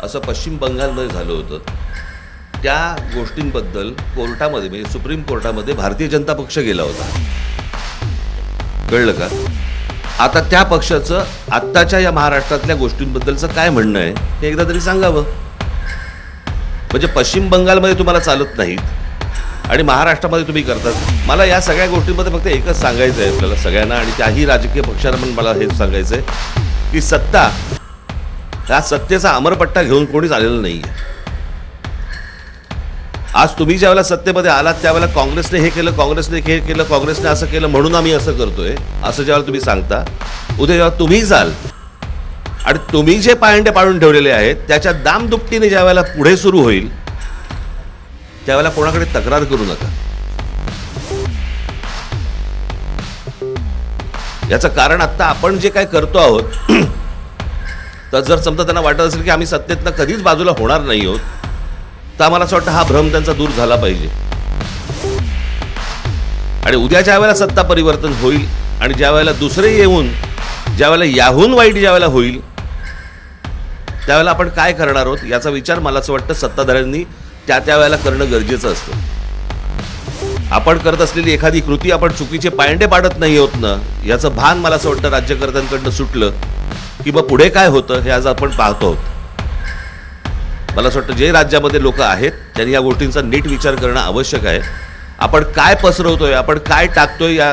असं पश्चिम बंगालमध्ये झालं होतं. त्या गोष्टींबद्दल कोर्टामध्ये म्हणजे सुप्रीम कोर्टामध्ये भारतीय जनता पक्ष गेला होता. कळलं का? आता त्या पक्षाचं आत्ताच्या या महाराष्ट्रातल्या गोष्टींबद्दलचं काय म्हणणं आहे हे एकदा तरी सांगावं. म्हणजे पश्चिम बंगालमध्ये तुम्हाला चालत नाहीत आणि महाराष्ट्रामध्ये तुम्ही करतात. मला या सगळ्या गोष्टींमध्ये फक्त एकच सांगायचं आहे आपल्याला सगळ्यांना आणि त्याही राजकीय पक्षांना पण मला हेच सांगायचं आहे की सत्ता ह्या सत्तेचा अमरपट्टा घेऊन कोणीच आलेलं नाही आहे. आज तुम्ही ज्यावेळेला सत्तेमध्ये आलात त्यावेळेला काँग्रेसने हे केलं, काँग्रेसने हे केलं, काँग्रेसने असं केलं म्हणून आम्ही असं करतोय असं ज्यावेळेला तुम्ही सांगता, उद्या जेव्हा तुम्ही जाल आणि तुम्ही जे पायंडे पाडून ठेवलेले आहेत त्याच्या दामदुपटीने ज्यावेळेला पुढे सुरू होईल त्यावेळेला कोणाकडे तक्रार करू नका. याचं कारण आता आपण जे काय करतो आहोत तर जर समजा त्यांना वाटत असेल की आम्ही सत्तेतनं कधीच बाजूला होणार नाही आहोत तर आम्हाला असं वाटतं हा भ्रम त्यांचा दूर झाला पाहिजे. आणि उद्या ज्या वेळेला सत्ता परिवर्तन होईल आणि ज्या वेळेला दुसरे येऊन ज्यावेळेला याहून वाईट ज्यावेळेला होईल त्यावेळेला आपण काय करणार आहोत याचा विचार मला असं वाटतं सत्ताधाऱ्यांनी त्या वेळेला करणं गरजेचं असतं. आपण करत असलेली एखादी कृती आपण चुकीचे पायंडे पाडत नाही होत ना याचं भान मला असं वाटतं राज्यकर्त्यांकडनं सुटलं की मग पुढे काय होतं हे आज आपण पाहतो आहोत. मला असं वाटतं जे राज्यामध्ये लोक आहेत त्यांनी या गोष्टींचा नीट विचार करणं आवश्यक आहे. आपण काय पसरवतोय, आपण काय टाकतोय या